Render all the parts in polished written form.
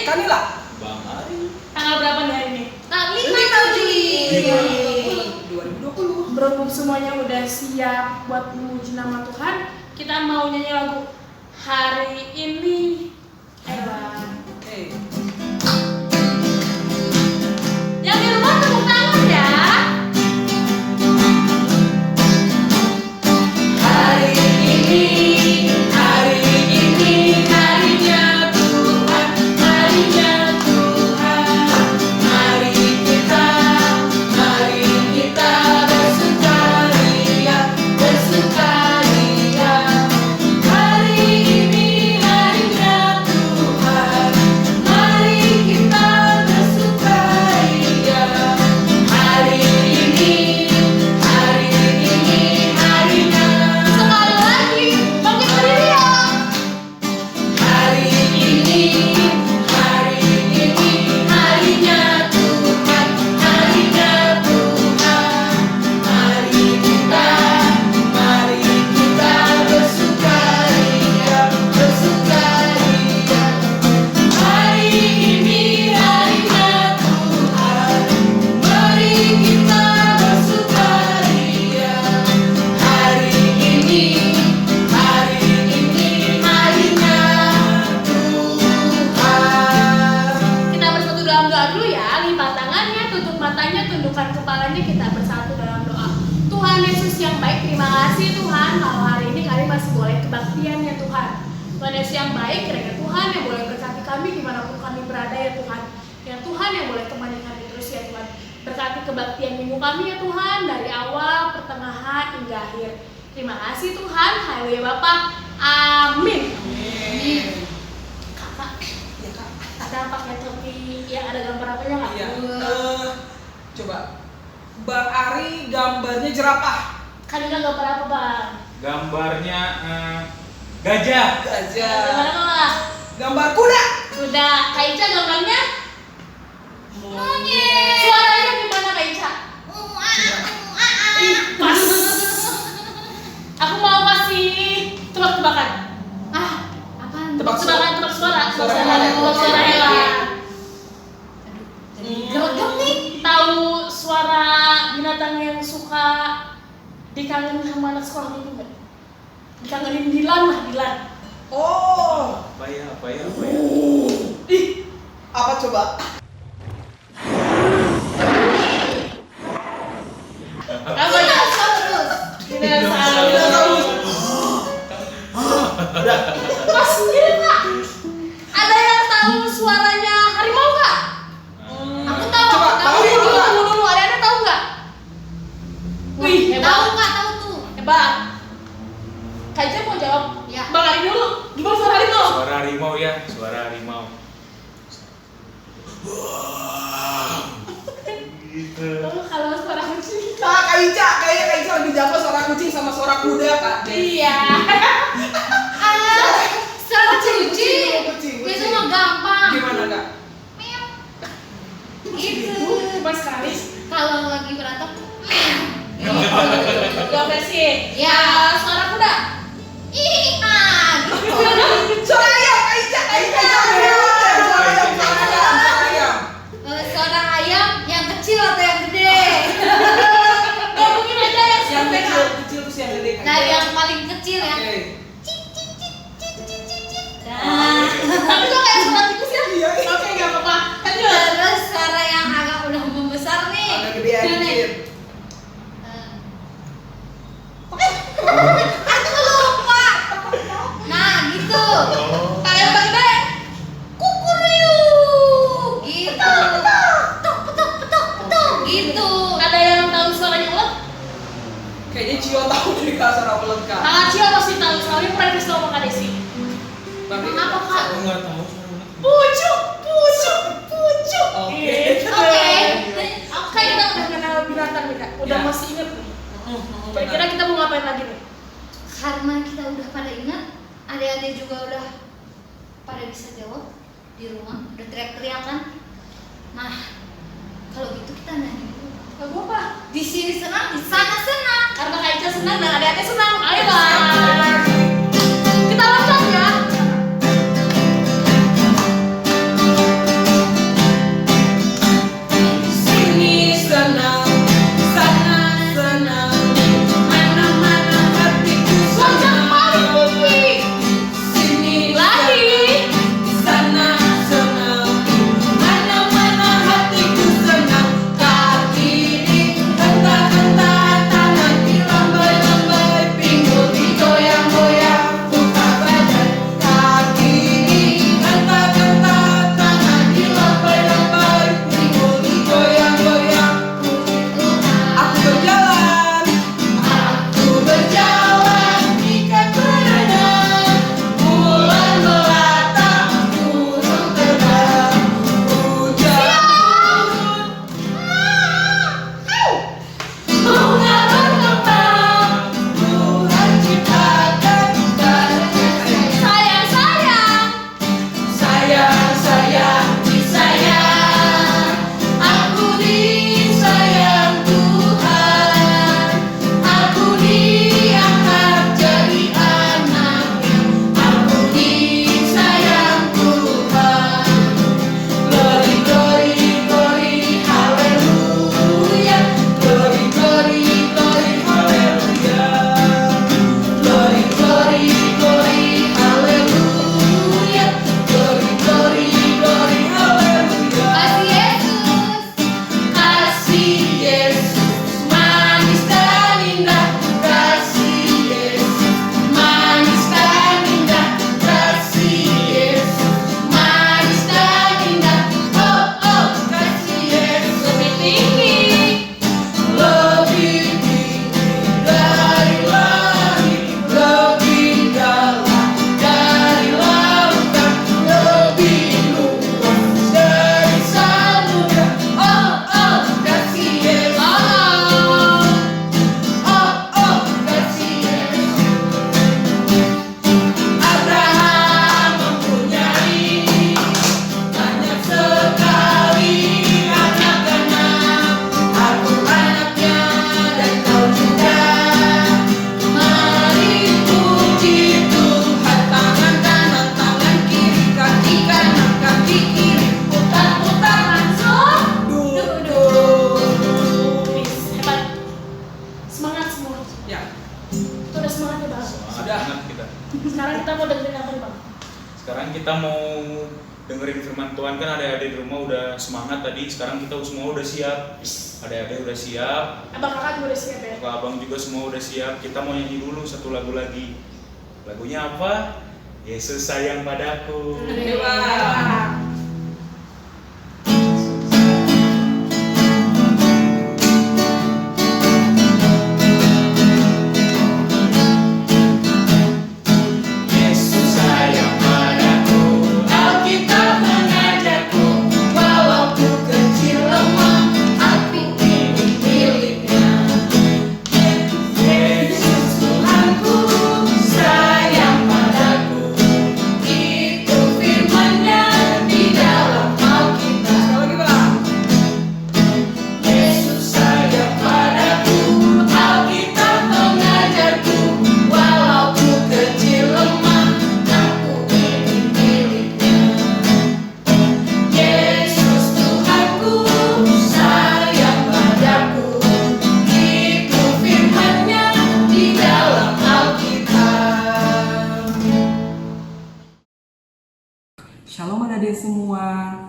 Kanila. Bang Ari. Tanggal berapa nih hari ini? Tanggal 5 Juli 2020. Berhubung semuanya udah siap buat memuji nama Tuhan, kita mau nyanyi lagu Hari Ini. Hey. Yang di rumah tepuk tangan ya. Hari ini harinya Tuhan, harinya Tuhan. Mari kita bersukaria, bersukaria. Hari ini harinya Tuhan, mari kita bersukaria. Hari ini harinya. Sekali lagi, bangkit berdiri ya. Hari ini harinya Tuhan, harinya Tuhan. Mari kita bersukaria, bersukaria. Hari ini harinya Tuhan, mari kita bersukaria. Hari ini harinya Tuhan. Kita bersatu dalam doa dulu ya. Lipat tangannya, tutup matanya, tundukkan kepalanya, kita bersatu dalam doa. Tuhan Yesus yang baik, terima kasih Tuhan kalau hari ini kami masih boleh kebaktian ya Tuhan. Tuhan Yesus yang baik, kiranya Tuhan yang boleh berkati kami dimanapun kami berada ya Tuhan. Ya Tuhan yang boleh temani kami terus ya Tuhan. Berkati kebaktian minggu kami ya Tuhan, dari awal, pertengahan, hingga akhir. Terima kasih Tuhan, haleluya Bapa. Amin. Kakak, Ya Kak. ada pakai topi yang ada gambar apanya nggak? Iya. Coba. Bang Ari gambarnya jerapah. Kan ini gambar apa bang? Gambarnya gajah. Gajah. Gambar apa? Gambar kuda. Sudah, Kak Ica gambarnya? Monyet. Suaranya gimana Kak Ica? Ih, pas. Aku mau kasih tebak-tebakan. Apaan? Tebak-tebakan, tebak suara. Suara hewan. Tebak suara hewan. Gelegam nih. Tahu suara binatang yang suka dikangenin sama anak sekolah itu nggak? Dikangenin Dilan lah, Dilan. Oh. Apa ya? Ih. Apa coba? Apa ya? Dinosaurus. Pas sendiri Pak. Ada yang tahu suaranya harimau nggak? Aku tahu. Coba, tahu ya, Pak. Tunggu dulu, ada tahu nggak? Wih, Tahu hebat. nggak? Tahu tuh. Hebat. Kak Ica mau jawab? Ya. Bang Ari dulu. Gimana suara harimau? Suara harimau ya, suara harimau. Gitu. Oh, kalau suara kucing. Kak Ica, kayaknya Kak Ica lebih jago suara kucing sama suara kuda Kak. Iya. Suara kucing. Kucing. Itu mah gampang. Gimana Kak? Gitu. Cuma sekali. Kalau lagi berantem. Udah versi. Ya. Suara kuda. Suara ayam Kak Ica, Kak Ica jago hebat ya. Suara ayam, suara ayam. Suara ayam yang kecil atau yang gede? Gak mungkin ada yang Yang sampai kecil terus yang gede Kak. Nah, yang paling kecil ya. Oke. Nah. tapi kok kayak suara tikus ya? Iya, iya. Oke, gak apa-apa. Lanjut. Terus suara yang agak udah membesar nih. Agak gedean dikit. Aku lupa. Nah, gitu. Kayak Bang Gede. Kukuriu. Gitu. Petuk. Gitu. Ada yang tahu suaranya ulet? Kayaknya Cio tahu deh Kak suara ulet Kak. Kakak Cio pasti tahu, soalnya pernah dikasih tau sama Kak Desi. Tapi Apa, Kak? Aku nggak tahu suara ulet. Pucuk. Oke. Gitu. Oke. Kan kita udah kenal binatang nih Kak, udah Ya. masih inget nih. Kira-kira kita mau ngapain lagi nih? Karena kita udah pada ingat, adik-adik juga udah pada bisa jawab di rumah, udah teriak-teriak kan. Nah, kalau gitu kita nanya dulu. Lagu apa? Di sini senang, di sana senang. Karena Kak Ica senang dan adik-adik senang. Ayo Bang. Kita loncat ya. semangat ya bang. Semangat banget kita. Sekarang kita mau dengerin apa nih bang? Sekarang kita mau dengerin firman Tuhan. Kan adik-adik di rumah udah semangat tadi. Sekarang kita semua udah siap. Adik-adik udah siap. Abang kakak juga udah siap ya? Kakak abang juga semua udah siap. Kita mau nyanyi dulu satu lagu lagi. Lagunya apa? Yesus sayang padaku. Ayo, Bang. Bang. Yesus sayang padaku. Alkitab mengajarku. Walau ku kecil lemah, aku ini miliknya. Yesus Tuhanku sayang padaku. Itu firman-Nya di dalam Alkitab. Sekali lagi, Bang. Yesus sayang padaku. Alkitab mengajarku. Walau ku kecil lemah, aku ini miliknya. Yesus Tuhanku sayang padaku. Itu firman-Nya di dalam Alkitab. Shalom adik-adik semua,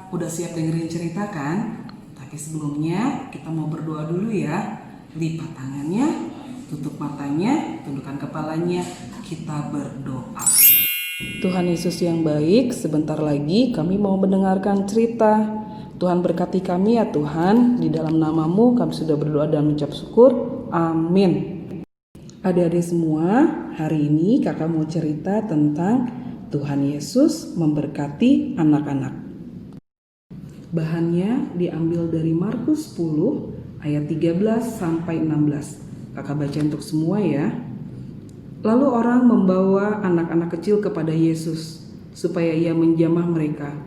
udah siap dengerin cerita kan? Tapi sebelumnya kita mau berdoa dulu ya. Lipat tangannya, tutup matanya, tundukkan kepalanya, kita berdoa. Tuhan Yesus yang baik, sebentar lagi kami mau mendengarkan cerita. Tuhan berkati kami ya Tuhan, di dalam nama-Mu kami sudah berdoa dan mengucap syukur. Amin. Adik-adik semua, hari ini kakak mau cerita tentang Tuhan Yesus memberkati anak-anak. Bahannya diambil dari Markus 10 ayat 13 sampai 16. Kakak baca untuk semua ya. Lalu orang membawa anak-anak kecil kepada Yesus supaya ia menjamah mereka.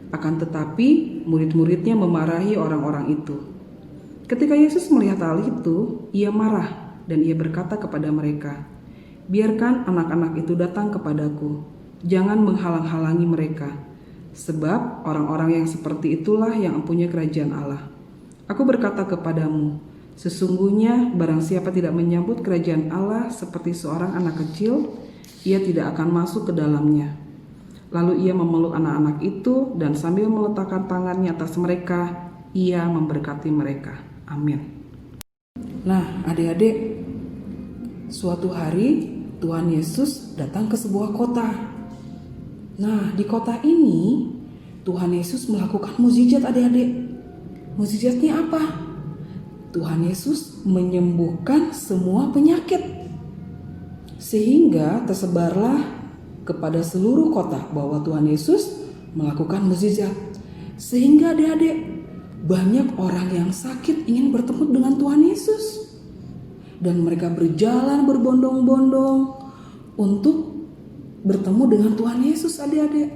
Akan tetapi murid-muridnya memarahi orang-orang itu. Ketika Yesus melihat hal itu, ia marah dan ia berkata kepada mereka, "Biarkan anak-anak itu datang kepadaku. Jangan menghalang-halangi mereka, sebab orang-orang yang seperti itulah yang mempunyai kerajaan Allah. Aku berkata kepadamu, sesungguhnya barang siapa tidak menyambut kerajaan Allah seperti seorang anak kecil, ia tidak akan masuk ke dalamnya." Lalu ia memeluk anak-anak itu dan sambil meletakkan tangannya atas mereka, ia memberkati mereka. Amin. Nah, adik-adik, suatu hari Tuhan Yesus datang ke sebuah kota. Nah, di kota ini Tuhan Yesus melakukan mukjizat adik-adik. Mukjizatnya apa? Tuhan Yesus menyembuhkan semua penyakit. Sehingga tersebarlah kepada seluruh kota bahwa Tuhan Yesus melakukan mukjizat. Sehingga adik-adik, banyak orang yang sakit ingin bertemu dengan Tuhan Yesus. Dan mereka berjalan berbondong-bondong untuk bertemu dengan Tuhan Yesus adik-adik.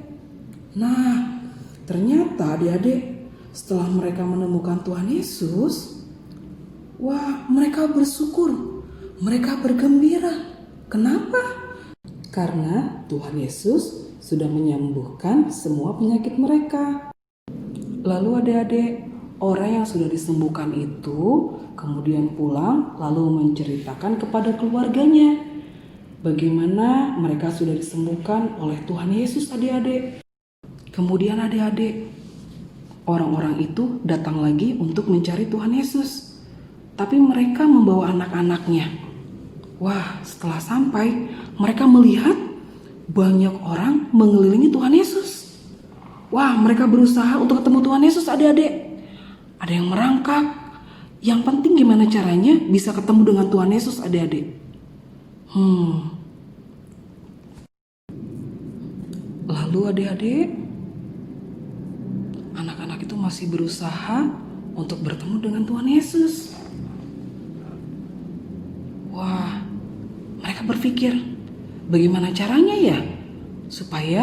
Nah, ternyata adik-adik, setelah mereka menemukan Tuhan Yesus, wah, mereka bersyukur, mereka bergembira. Kenapa? Karena Tuhan Yesus sudah menyembuhkan semua penyakit mereka. Lalu adik-adik, orang yang sudah disembuhkan itu kemudian pulang lalu menceritakan kepada keluarganya bagaimana mereka sudah disembuhkan oleh Tuhan Yesus adik-adik. Kemudian adik-adik, orang-orang itu datang lagi untuk mencari Tuhan Yesus. Tapi mereka membawa anak-anaknya. Wah, setelah sampai, mereka melihat banyak orang mengelilingi Tuhan Yesus. Wah, mereka berusaha untuk ketemu Tuhan Yesus adik-adik. Ada yang merangkak. Yang penting gimana caranya bisa ketemu dengan Tuhan Yesus adik-adik. Lalu adik-adik, anak-anak itu masih berusaha untuk bertemu dengan Tuhan Yesus. Wah, mereka berpikir, bagaimana caranya ya supaya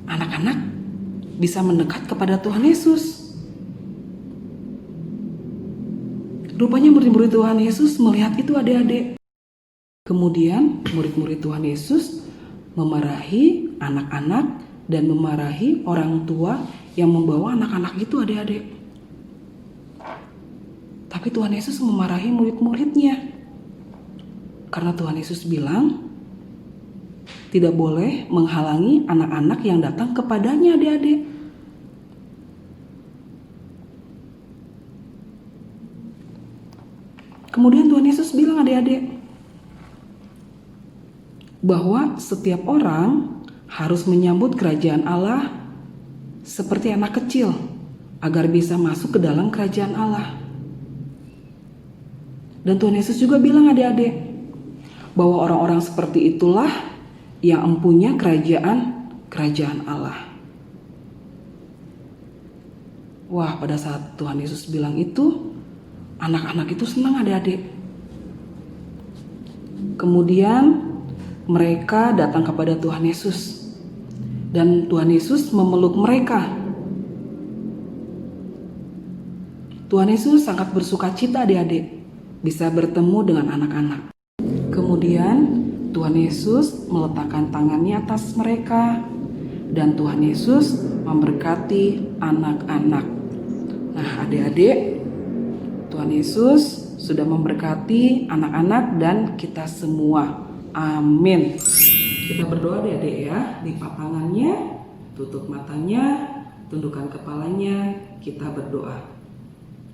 anak-anak bisa mendekat kepada Tuhan Yesus. Rupanya murid-murid Tuhan Yesus melihat itu adik-adik. Kemudian murid-murid Tuhan Yesus memarahi anak-anak dan memarahi orang tua yang membawa anak-anak itu adik-adik. Tapi Tuhan Yesus memarahi murid-muridnya. Karena Tuhan Yesus bilang tidak boleh menghalangi anak-anak yang datang kepadanya, adik-adik. Kemudian Tuhan Yesus bilang, adik-adik, bahwa setiap orang harus menyambut kerajaan Allah seperti anak kecil agar bisa masuk ke dalam kerajaan Allah. Dan Tuhan Yesus juga bilang, adik-adik, bahwa orang-orang seperti itulah yang empunya kerajaan Allah. Wah, pada saat Tuhan Yesus bilang itu, anak-anak itu senang, adik-adik. Kemudian mereka datang kepada Tuhan Yesus, dan Tuhan Yesus memeluk mereka. Tuhan Yesus sangat bersukacita, adik-adik, bisa bertemu dengan anak-anak. Kemudian Tuhan Yesus meletakkan tangannya atas mereka, dan Tuhan Yesus memberkati anak-anak. Nah, adik-adik, Tuhan Yesus sudah memberkati anak-anak dan kita semua. Amin. Kita berdoa, adik-adik ya. Lipat tangannya, tutup matanya, tundukkan kepalanya, kita berdoa.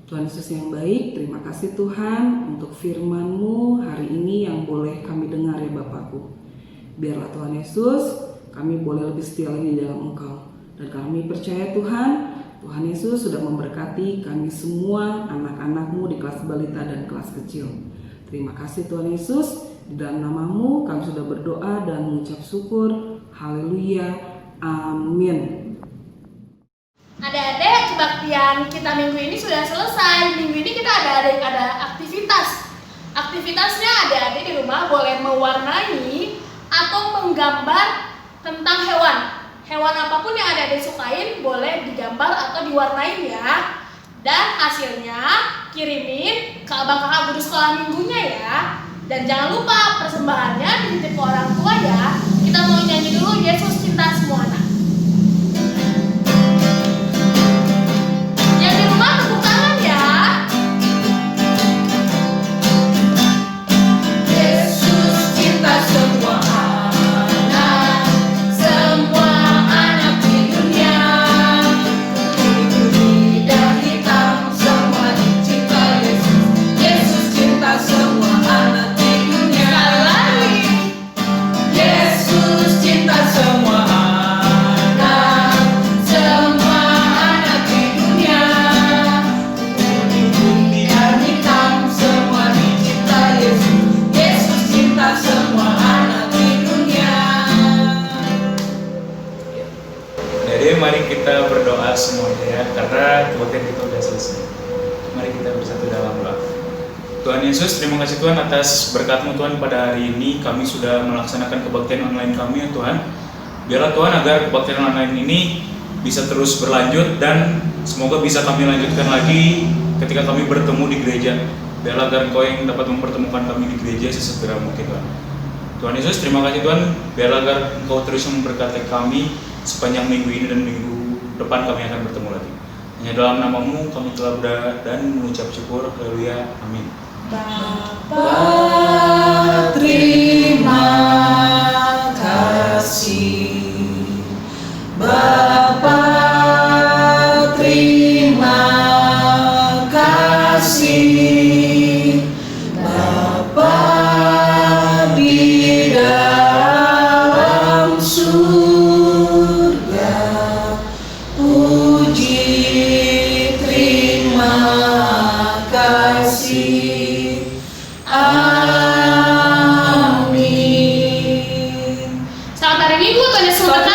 Tuhan Yesus yang baik, terima kasih Tuhan untuk firman-Mu hari ini yang boleh kami dengar ya Bapakku. Biarlah Tuhan Yesus, kami boleh lebih setia lagi di dalam Engkau. Dan kami percaya Tuhan, Tuhan Yesus sudah memberkati kami semua anak-anak-Mu di kelas balita dan kelas kecil. Terima kasih Tuhan Yesus, di dalam nama-Mu kami sudah berdoa dan mengucap syukur. Haleluya, amin. Adik-adik, kebaktian kita minggu ini sudah selesai. Minggu ini kita ada aktivitas. Aktivitasnya adik-adik di rumah boleh mewarnai atau menggambar tentang hewan. Hewan apapun yang adik-adik sukain boleh digambar atau diwarnain ya. Dan hasilnya kirimin ke abang kakak guru sekolah minggunya ya. Dan jangan lupa persembahannya dititip ke orang tua ya. Kita mau nyanyi dulu Yesus Cinta Semua Anak. Yang di rumah tepuk tangan ya. Yesus cinta semua anak, semua anak di dunia. Putih dan hitam semua dicinta Yesus. Yesus cinta semua anak di dunia. Yesus cinta semua anak, semua anak di dunia. Putih dan hitam semua dicinta Yesus. Yesus cinta semua anak di dunia. Jadi mari kita berdoa semuanya ya, karena kebaktian kita udah selesai. Mari kita bersatu dalam doa. Tuhan Yesus, terima kasih Tuhan atas berkat-Mu Tuhan pada hari ini. Kami sudah melaksanakan kebaktian online kami ya Tuhan. Biarlah Tuhan agar kebaktian online ini bisa terus berlanjut dan semoga bisa kami lanjutkan lagi ketika kami bertemu di gereja. Biarlah agar Engkau yang dapat mempertemukan kami di gereja sesegera mungkin Tuhan. Tuhan Yesus, terima kasih Tuhan. Biarlah agar Engkau terus memberkati kami sepanjang minggu ini dan minggu depan kami akan bertemu lagi. Hanya dalam nama-Mu kami telah berdoa dan mengucap syukur. Haleluya. Amin. Bapa, terima kasih. Bapa, terima kasih. Bapa di dalam surga, puji terima kasih. Amin. Selamat hari Minggu, Tuhan Yesus memberkati.